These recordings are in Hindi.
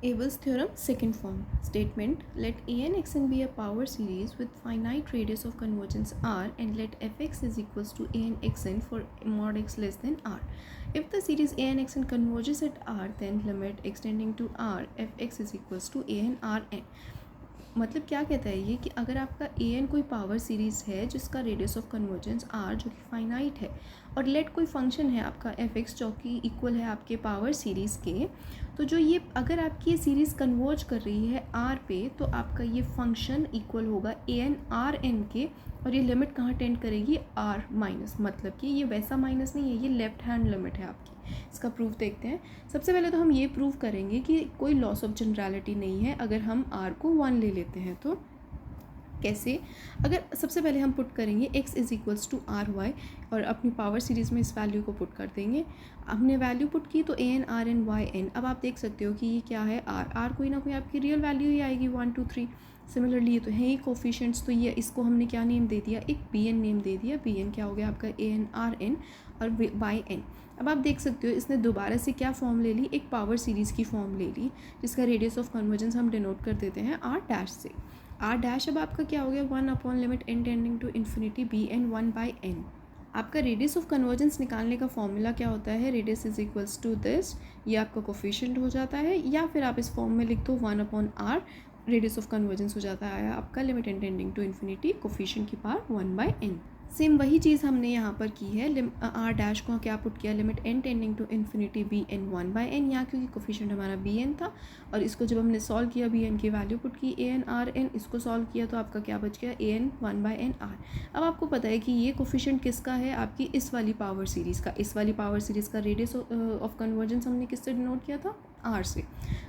Abel's theorem, second form. Statement: let an xn be a power series with finite radius of convergence r, and let fx is equals to an xn for mod x less than r. If the series an xn converges at r, then limit extending to r fx is equals to an rn. मतलब क्या कहता है ये कि अगर आपका ए एन कोई पावर सीरीज़ है जिसका रेडियस ऑफ कन्वर्जेंस आर जो कि फाइनाइट है, और लेट कोई फंक्शन है आपका एफ एक्स जो कि इक्वल है आपके पावर सीरीज़ के, तो जो ये अगर आपकी ये सीरीज़ कन्वर्ज कर रही है आर पे, तो आपका ये फंक्शन इक्वल होगा ए एन आर एन के, और ये लिमिट कहाँ टेंड करेगी, आर माइनस, मतलब कि ये वैसा माइनस नहीं है, ये लेफ्ट हैंड लिमिट है आपकी। इसका प्रूफ देखते हैं। सबसे पहले तो हम ये प्रूव करेंगे कि कोई लॉस ऑफ जनरलिटी नहीं है अगर हम आर को 1 ले लेते हैं। तो कैसे? अगर सबसे पहले हम पुट करेंगे x is equals to R Y, और अपनी पावर सीरीज़ में इस वैल्यू को पुट कर देंगे। हमने वैल्यू पुट की तो a n r n y n. अब आप देख सकते हो कि ये क्या है, आर कोई ना कोई आपकी रियल वैल्यू ही आएगी 1 2 3। सिमिलरली ये तो है ही कोफिशिएंट्स, तो ये इसको हमने क्या नेम दे दिया, एक बी एन नेम दे दिया। बी एन क्या हो गया आपका ए एन आर एन और वाई एन। अब आप देख सकते हो इसने दोबारा से क्या फॉर्म ले ली, एक पावर सीरीज़ की फॉर्म ले ली, जिसका रेडियस ऑफ कन्वर्जेंस हम डिनोट कर देते हैं आर डैश से। आर डैश अब आपका क्या हो गया, 1 upon limit n tending to infinity b n 1 by n. आपका रेडियस ऑफ कन्वर्जेंस निकालने का फॉर्मूला क्या होता है, radius is equals to this, ये आपका कोफिशिएंट हो जाता है, या फिर आप इस फॉर्म में लिख दो 1 upon R, radius of convergence हो जाता है आपका limit n tending to infinity coefficient की पावर 1 बाई एन। सेम वही चीज़ हमने यहाँ पर की है, आर डैश को क्या पुट किया, limit n tending to infinity b n 1 by n, यहाँ क्योंकि कोफिशिएंट हमारा बी एन था, और इसको जब हमने सॉल्व किया बी एन की वैल्यू पुट की ए एन आर एन, इसको सॉल्व किया तो आपका क्या बच गया, A N 1 by N R. अब आपको पता है कि ये कोफिशिएंट किसका है, आपकी इस वाली पावर सीरीज़ का। इस वाली पावर सीरीज़ का रेडियस ऑफ कन्वर्जेंस हमने किससे डिनोट किया था, आर से।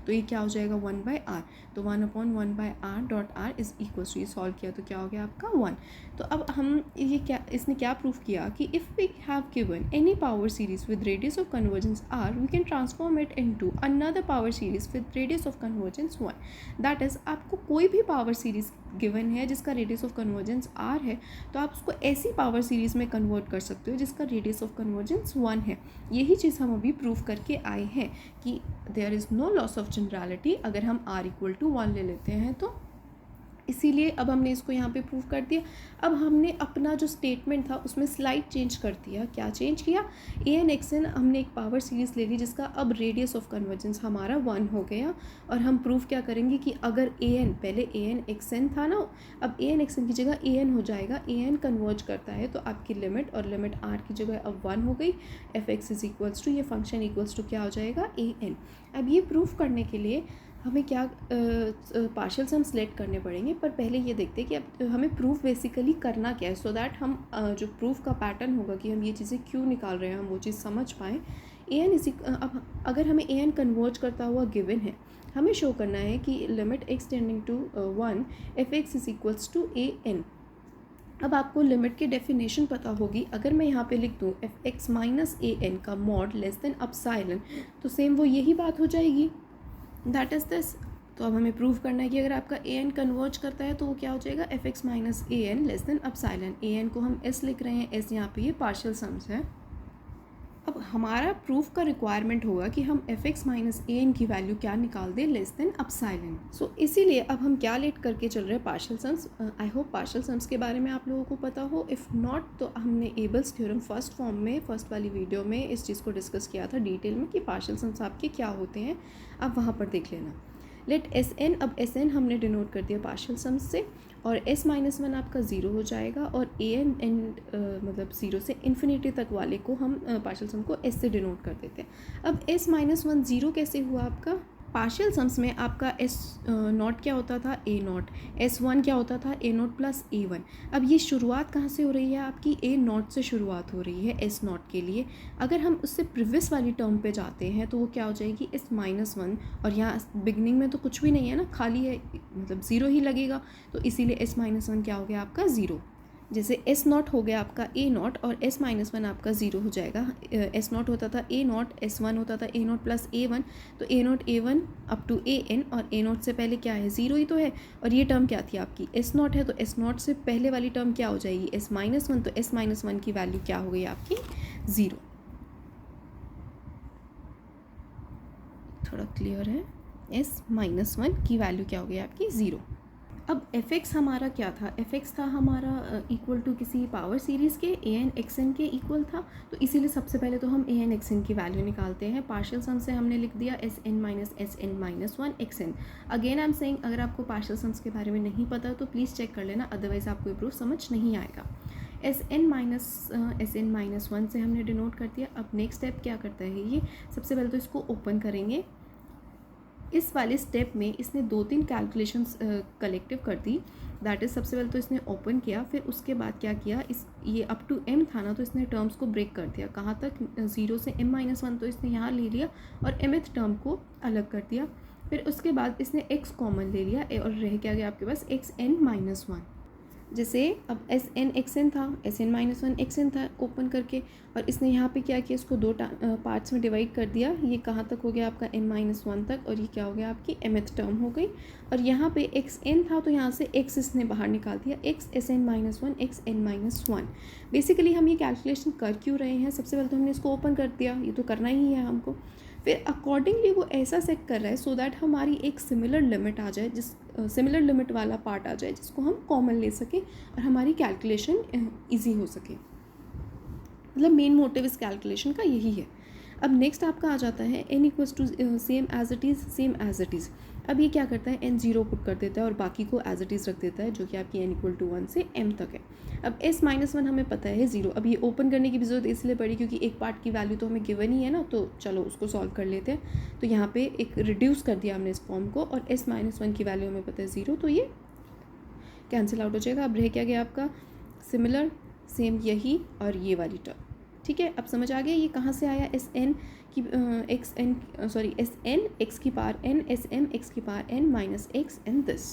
तो ये क्या हो जाएगा 1 बाई आर, तो 1 upon 1 by R dot R is equals to, ये सॉल्व किया तो क्या हो गया आपका 1। तो अब हम ये क्या, इसने क्या प्रूफ किया कि if we have given any power series with radius of convergence R, we can transform it into another power series with radius of convergence 1। That is, आपको कोई भी पावर सीरीज गिवन है जिसका रेडियस ऑफ कन्वर्जेंस आर है, तो आप उसको ऐसी पावर सीरीज़ में कन्वर्ट कर सकते हो जिसका रेडियस ऑफ कन्वर्जेंस 1 है। यही चीज़ हम अभी प्रूफ करके आए हैं कि there is no loss of generality अगर हम आर इक्वल टू 1 ले लेते हैं तो। इसीलिए अब हमने इसको यहाँ पे प्रूव कर दिया। अब हमने अपना जो स्टेटमेंट था उसमें स्लाइड चेंज कर दिया। क्या चेंज किया, ए एन एक्स एन हमने एक पावर सीरीज़ ले ली जिसका अब रेडियस ऑफ कन्वर्जेंस हमारा 1 हो गया, और हम प्रूव क्या करेंगे कि अगर ए एन, पहले ए एन एक्स एन था ना, अब ए एन एक्स एन की जगह ए एन हो जाएगा। ए एन कन्वर्ज करता है तो आपकी लिमिट, और लिमिट आर की जगह अब 1 हो गई, f x is equals to, ये फंक्शन इक्वल्स टू क्या हो जाएगा, ए एन। अब ये प्रूफ करने के लिए हमें क्या पार्शियल सम सेलेक्ट करने पड़ेंगे, पर पहले ये देखते हैं कि अब हमें प्रूफ बेसिकली करना क्या है, सो दैट हम जो प्रूफ का पैटर्न होगा कि हम ये चीज़ें क्यों निकाल रहे हैं हम वो चीज़ समझ पाएँ। ए एन इज, अब अगर हमें ए एन कन्वर्ज करता हुआ गिवन है, हमें शो करना है कि limit x tending to 1 f x is equals to a n. अब आपको लिमिट की डेफिनेशन पता होगी। अगर मैं यहाँ पे लिख दूँ F x minus A N का मॉड लेस देन अपसाइलन, तो सेम वो यही बात हो जाएगी, दैट इज़ दिस। तो अब हमें प्रूव करना है कि अगर आपका ए एन कन्वर्ज करता है तो वो क्या हो जाएगा, F x minus A N less than epsilon. A N को हम एस लिख रहे हैं, एस यहाँ पे ये पार्शियल सम्स है। अब हमारा प्रूफ का रिक्वायरमेंट होगा कि हम F x minus A N की वैल्यू क्या निकाल दें, लेस देन अपसाइलन। सो इसीलिए अब हम क्या लेट करके चल रहे हैं, partial sums. I hope partial sums के बारे में आप लोगों को पता हो, इफ़ नॉट तो हमने एबल्स थ्योरम फर्स्ट फॉर्म में, फर्स्ट वाली वीडियो में इस चीज़ को डिस्कस किया था डिटेल में कि पार्शियल सम्स आपके क्या होते हैं, आप वहाँ पर देख लेना। लेट एस एन, अब एस एन हमने डिनोट कर दिया पार्शियल सम्स से, और एस माइनस 1 आपका 0 हो जाएगा, और ए एन एंड मतलब 0 से इन्फिनिटी तक वाले को हम पार्शियल सम को एस से डिनोट कर देते हैं। अब एस माइनस 1 0 कैसे हुआ आपका, पार्शियल सम्स में आपका एस नॉट क्या होता था, ए नॉट, एस 1 क्या होता था, ए नॉट प्लस ए 1। अब ये शुरुआत कहाँ से हो रही है आपकी, ए नॉट से शुरुआत हो रही है एस नॉट के लिए। अगर हम उससे प्रीवियस वाली टर्म पे जाते हैं तो वो क्या हो जाएगी, एस माइनस 1, और यहाँ बिगनिंग में तो कुछ भी नहीं है ना, खाली है, मतलब 0 ही लगेगा, तो इसीलिए एस माइनस 1 क्या हो गया आपका 0। जैसे एस नॉट हो गया आपका ए नॉट, और एस माइनस 1 आपका 0 हो जाएगा। एस नॉट होता था ए नॉट, एस 1 होता था ए नॉट प्लस ए 1, तो a naught a 1 up to a n, और ए नॉट से पहले क्या है, 0 ही तो है, और ये टर्म क्या थी आपकी, एस नॉट है, तो एस नॉट से पहले वाली टर्म क्या हो जाएगी, एस माइनस 1, तो एस माइनस 1 की वैल्यू क्या हो गई आपकी 0। थोड़ा क्लियर है। एस माइनस वन की वैल्यू क्या हो गई आपकी 0। अब एफ एक्स हमारा क्या था, एफ एक्स था हमारा इक्वल टू किसी पावर सीरीज़ के ए एन एक्स एन के इक्वल था, तो इसीलिए सबसे पहले तो हम ए एन एक्स एन की वैल्यू निकालते हैं। पार्शियल सम से हमने लिख दिया s n minus one x n. Again I am saying, अगर आपको पार्शियल सम्स के बारे में नहीं पता तो प्लीज़ चेक कर लेना, अदरवाइज़ आपको ये प्रूफ समझ नहीं आएगा। एस एन माइनस वन से हमने डिनोट कर दिया। अब नेक्स्ट स्टेप क्या करता है ये, सबसे पहले तो इसको ओपन करेंगे। इस वाले स्टेप में इसने 2-3 कैलकुलेशंस कलेक्टिव कर दी, दैट इज़ सबसे पहले तो इसने ओपन किया, फिर उसके बाद क्या किया, इस ये अप टू m था ना, तो इसने टर्म्स को ब्रेक कर दिया। कहाँ तक, 0 से m-1, तो इसने यहाँ ले लिया और mth टर्म को अलग कर दिया। फिर उसके बाद इसने x कॉमन ले लिया और रह क्या गया आपके पास xn-1। जैसे अब एस एन एक्स एन था, s n minus one x n था ओपन करके, और इसने यहाँ पे क्या किया, इसको 2 पार्ट्स में डिवाइड कर दिया। ये कहाँ तक हो गया आपका n-1 तक, और ये क्या हो गया आपकी mth टर्म हो गई। और यहाँ पे एक्स एन था तो यहाँ से x इसने बाहर निकाल दिया, x s n minus one x n minus one. Basically हम ये कैलकुलेशन कर क्यों रहे हैं, सबसे पहले तो हमने इसको ओपन कर दिया, ये तो करना ही है हमको। फिर अकॉर्डिंगली वो ऐसा सेट कर रहा है सो दैट हमारी एक सिमिलर लिमिट आ जाए, जिस सिमिलर लिमिट वाला पार्ट आ जाए जिसको हम कॉमन ले सकें और हमारी कैलकुलेशन इजी हो सके। मतलब मेन मोटिव इस कैलकुलेशन का यही है। अब नेक्स्ट आपका आ जाता है n equals to same as it is. अब ये क्या करता है, n 0 पुट कर देता है और बाकी को एज इट इज़ रख देता है, जो कि आपकी n इक्वल टू 1 से m तक है। अब s-1 हमें पता है 0। अब ये ओपन करने की भी ज़रूरत इसलिए पड़ी क्योंकि एक पार्ट की वैल्यू तो हमें गिवन ही है ना, तो चलो उसको सॉल्व कर लेते हैं। तो यहाँ पे एक रिड्यूस कर दिया हमने इस फॉर्म को, और s-1 की वैल्यू हमें पता है 0, तो ये कैंसिल आउट हो जाएगा। अब रह क्या गया आपका सिमिलर, सेम यही और ये वाली टर्म। ठीक है, अब समझ आ गया ये कहाँ से आया, एस एन की x n s n x की power n s m x की power n minus x n this.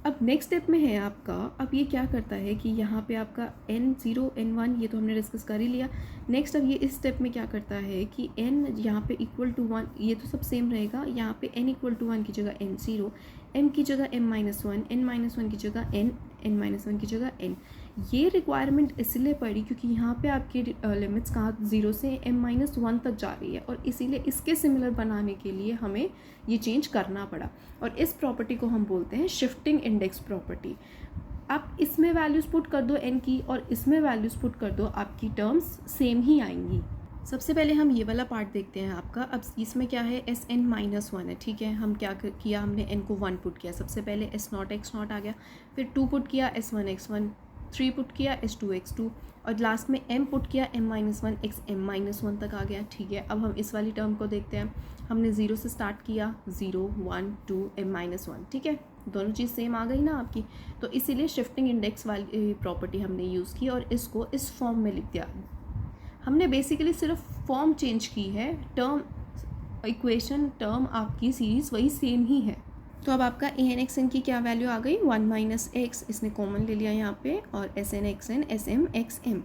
अब नेक्स्ट स्टेप में है आपका, अब ये क्या करता है कि यहाँ पे आपका n0 n1 ये तो हमने डिस्कस कर ही लिया। नेक्स्ट अब ये इस स्टेप में क्या करता है कि n यहाँ पे इक्वल टू 1, ये तो सब सेम रहेगा। यहाँ पे n इक्वल टू 1 की जगह n0, m की जगह m-1, n-1 की जगह n, n-1 की जगह n। ये रिक्वायरमेंट इसलिए पड़ी क्योंकि यहाँ पे आपकी लिमिट्स कहाँ 0 से m-1 तक जा रही है, और इसीलिए इसके सिमिलर बनाने के लिए हमें ये चेंज करना पड़ा। और इस प्रॉपर्टी को हम बोलते हैं शिफ्टिंग इंडेक्स प्रॉपर्टी। आप इसमें वैल्यूज़ पुट कर दो n की और इसमें वैल्यूज़ पुट कर दो, आपकी टर्म्स सेम ही आएंगी। सबसे पहले हम ये वाला पार्ट देखते हैं आपका। अब इसमें क्या है, एस एन माइनस वन है, ठीक है। हम क्या किया, हमने n को 1 पुट किया। सबसे पहले s0 x0 आ गया, फिर 2 पुट किया, s1 x1, 3 पुट किया, s2 x2, और लास्ट में m पुट किया, m-1 x m-1 तक आ गया। ठीक है, अब हम इस वाली टर्म को देखते हैं। हमने 0 से स्टार्ट किया, 0 1 2 m-1, ठीक है, दोनों चीज़ सेम आ गई ना आपकी। तो इसीलिए शिफ्टिंग इंडेक्स वाली प्रॉपर्टी हमने यूज़ की और इसको इस फॉर्म में लिख दिया। हमने बेसिकली सिर्फ फॉर्म चेंज की है, टर्म इक्वेशन टर्म आपकी सीरीज़ वही सेम ही है। तो अब आपका ए एन एक्स एन की क्या वैल्यू आ गई, 1 माइनस एक्स, इसने कॉमन ले लिया यहाँ पे, और s n x n s m x m.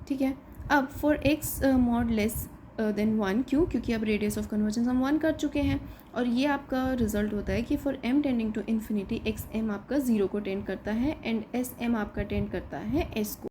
ठीक है, अब for x mod less than 1, क्योंकि अब रेडियस ऑफ कन्वर्जेंस हम 1 कर चुके हैं, और ये आपका रिजल्ट होता है कि for m tending to infinity x m आपका 0 को टेंड करता है एंड एस एम आपका टेंड करता है s को।